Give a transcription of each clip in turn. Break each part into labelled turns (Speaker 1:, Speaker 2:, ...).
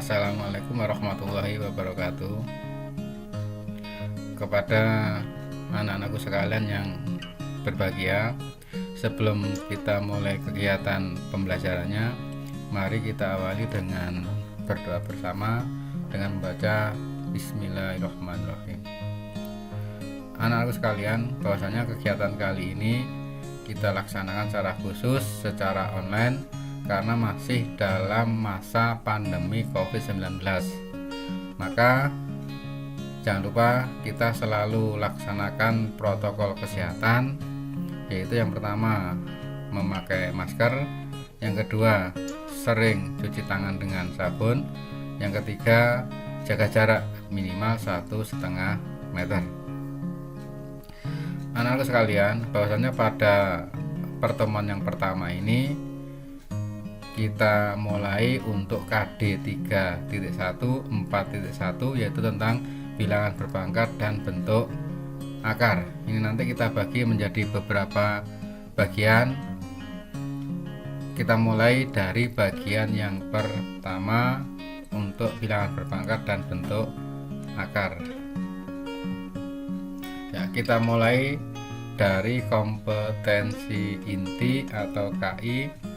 Speaker 1: Assalamualaikum warahmatullahi wabarakatuh. Kepada anak-anakku sekalian yang berbahagia, sebelum kita mulai kegiatan pembelajarannya, mari kita awali dengan berdoa bersama dengan membaca Bismillahirrahmanirrahim. Anak-anakku sekalian, bahwasanya kegiatan kali ini kita laksanakan secara khusus, secara online, karena masih dalam masa pandemi COVID-19. Maka jangan lupa kita selalu laksanakan protokol kesehatan, yaitu yang pertama memakai masker, yang kedua sering cuci tangan dengan sabun, yang ketiga jaga jarak minimal 1,5 meter. Anak-anak sekalian, bahwasanya pada pertemuan yang pertama ini kita mulai untuk KD 3.1 4.1, yaitu tentang bilangan berpangkat dan bentuk akar. Ini nanti kita bagi menjadi beberapa bagian. Kita mulai dari bagian yang pertama untuk bilangan berpangkat dan bentuk akar. Ya, kita mulai dari kompetensi inti atau KI.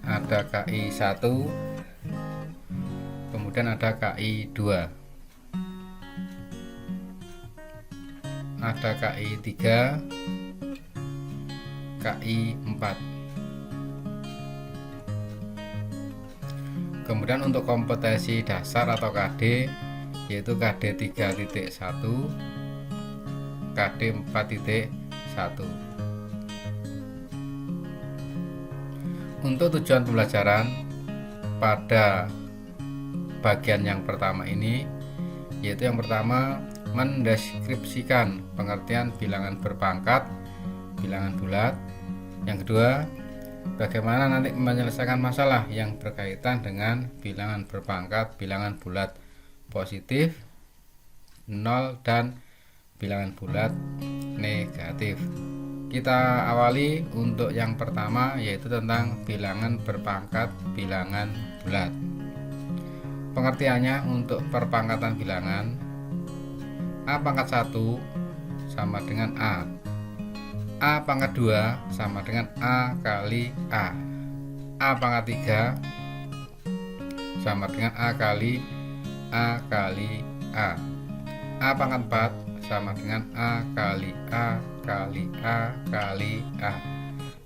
Speaker 1: Ada KI 1, kemudian ada KI 2, ada KI 3, KI 4. Kemudian untuk kompetensi dasar atau KD, yaitu KD 3.1, KD 4.1. Untuk tujuan pembelajaran pada bagian yang pertama ini, yaitu yang pertama mendeskripsikan pengertian bilangan berpangkat, bilangan bulat. Yang kedua, bagaimana nanti menyelesaikan masalah yang berkaitan dengan bilangan berpangkat, bilangan bulat positif, 0, dan bilangan bulat negatif. Kita awali untuk yang pertama, yaitu tentang bilangan berpangkat, bilangan bulat. Pengertiannya untuk perpangkatan bilangan, A pangkat 1 sama dengan A pangkat 2 sama dengan A kali A pangkat 3 sama dengan A kali A kali A pangkat 4 sama dengan A kali A kali A kali A,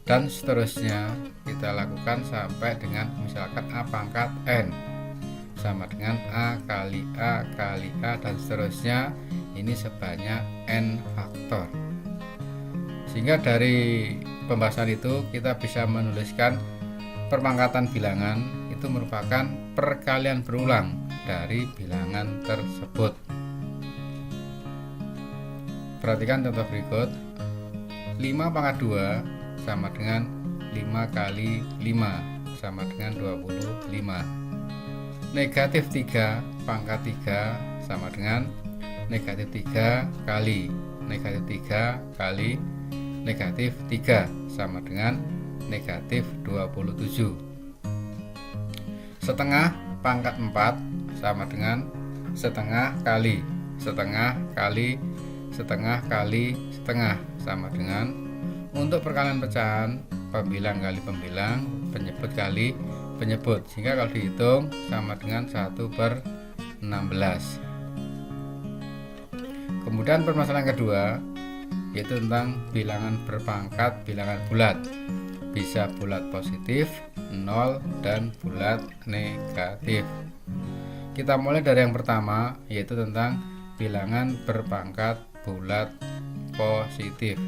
Speaker 1: dan seterusnya kita lakukan sampai dengan misalkan A pangkat N sama dengan A kali A kali A, dan seterusnya, ini sebanyak N faktor. Sehingga dari pembahasan itu kita bisa menuliskan perpangkatan bilangan itu merupakan perkalian berulang dari bilangan tersebut. Perhatikan contoh berikut. 5 pangkat 2 sama dengan 5 kali 5 sama dengan 25. Negatif 3 pangkat 3 sama dengan negatif 3 kali negatif 3 kali negatif 3 sama dengan negatif 27. Setengah pangkat 4 sama dengan setengah kali setengah kali setengah kali setengah sama dengan, untuk perkalian pecahan, pembilang kali pembilang, penyebut kali penyebut, sehingga kalau dihitung sama dengan 1/16. Kemudian permasalahan kedua, yaitu tentang bilangan berpangkat, bilangan bulat, bisa bulat positif, 0, dan bulat negatif. Kita mulai dari yang pertama, yaitu tentang bilangan berpangkat bulat positif.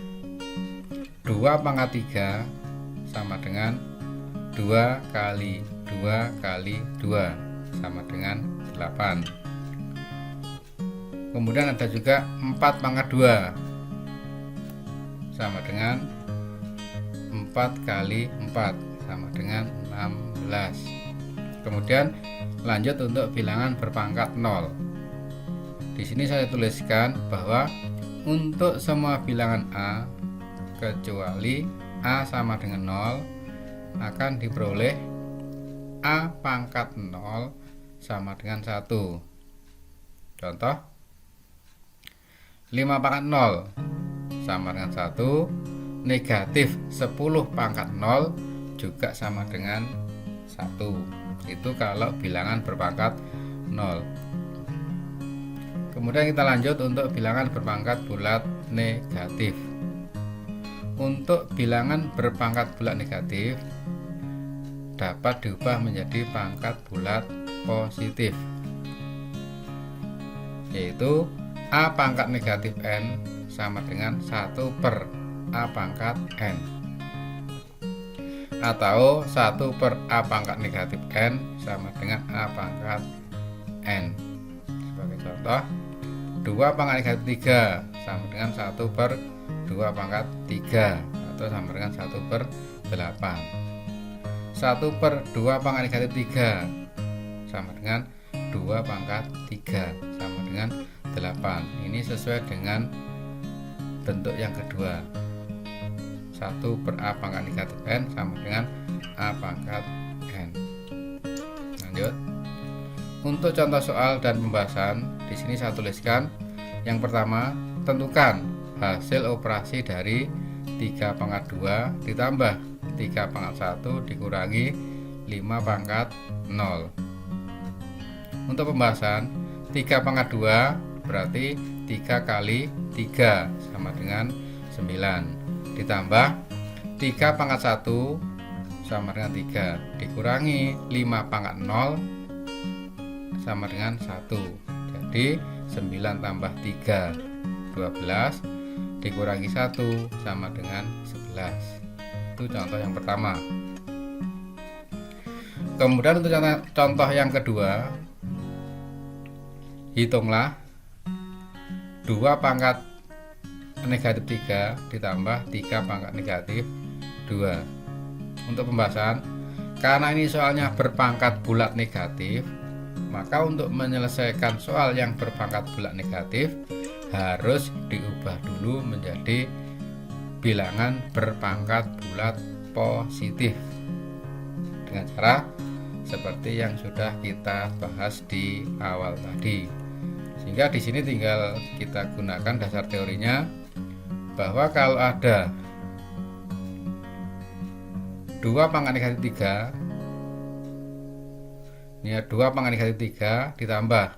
Speaker 1: 2 pangkat 3 sama dengan 2 kali 2 kali 2 sama dengan 8. Kemudian ada juga 4 pangkat 2 sama dengan 4 kali 4 sama dengan 16. Kemudian lanjut untuk bilangan berpangkat 0. Di sini saya tuliskan bahwa untuk semua bilangan A kecuali A sama dengan 0 akan diperoleh A pangkat 0 sama dengan 1. Contoh 5 pangkat 0 sama dengan 1. Negatif 10 pangkat 0 juga sama dengan 1. Itu kalau bilangan berpangkat 0. Kemudian kita lanjut untuk bilangan berpangkat bulat negatif. Untuk bilangan berpangkat bulat negatif dapat diubah menjadi pangkat bulat positif, yaitu A pangkat negatif N sama dengan 1 per A pangkat N, atau 1 per A pangkat negatif N sama dengan A pangkat N. Sebagai contoh, 2 pangkat negatif 3 sama dengan 1 per 2 pangkat 3, atau sama dengan 1 per 8. 1 per 2 pangkat negatif 3 sama dengan 2 pangkat 3 sama dengan 8. Ini sesuai dengan bentuk yang kedua. 1 per A pangkat negatif N sama dengan A pangkat N. Lanjut. Untuk contoh soal dan pembahasan, di sini saya tuliskan. Yang pertama, tentukan hasil operasi dari 3 pangkat 2 ditambah 3 pangkat 1 dikurangi 5 pangkat 0. Untuk pembahasan, 3 pangkat 2 berarti 3 kali 3 sama dengan 9, ditambah 3 pangkat 1 sama dengan 3 dikurangi 5 pangkat 0 sama dengan 1. Jadi 9 tambah 3 12 dikurangi 1 sama dengan 11. Itu contoh yang pertama. Kemudian untuk contoh yang kedua, hitunglah 2 pangkat negatif 3 ditambah 3 pangkat negatif 2. Untuk pembahasan, karena ini soalnya berpangkat bulat negatif, maka untuk menyelesaikan soal yang berpangkat bulat negatif harus diubah dulu menjadi bilangan berpangkat bulat positif dengan cara seperti yang sudah kita bahas di awal tadi. Sehingga di sini tinggal kita gunakan dasar teorinya, bahwa kalau ada 2 pangkat negatif 3, ini ya 2 pangkat negatif 3 ditambah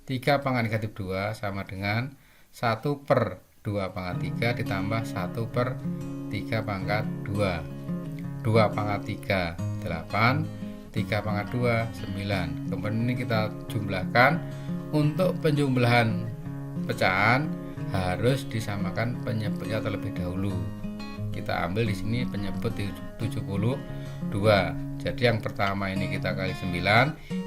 Speaker 1: 3 pangkat negatif 2 sama dengan 1 per 2 pangkat 3 ditambah 1 per 3 pangkat 2. 2 pangkat 3 8, 3 pangkat 2 9. Kemudian ini kita jumlahkan. Untuk penjumlahan pecahan harus disamakan penyebutnya terlebih dahulu. Kita ambil di sini penyebut 72. Jadi yang pertama ini kita kali 9,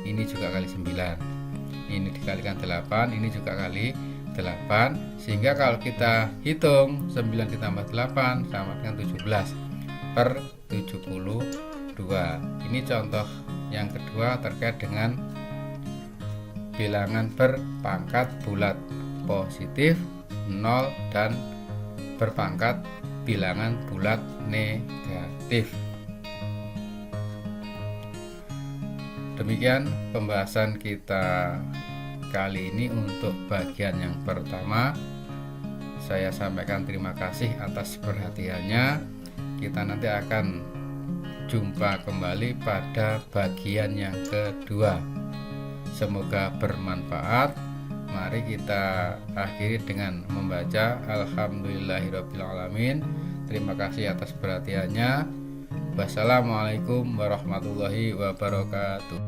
Speaker 1: ini juga kali 9. Ini dikalikan 8, ini juga kali 8, sehingga kalau kita hitung 9 ditambah 8 sama dengan 17 per 72. Ini contoh yang kedua terkait dengan bilangan berpangkat bulat positif 0 dan berpangkat bilangan bulat negatif. Demikian pembahasan kita kali ini untuk bagian yang pertama. Saya sampaikan terima kasih atas perhatiannya. Kita nanti akan jumpa kembali pada bagian yang kedua. Semoga bermanfaat. Mari kita akhiri dengan membaca Alhamdulillahirrabbilalamin. Terima kasih atas perhatiannya. Wassalamualaikum warahmatullahi wabarakatuh.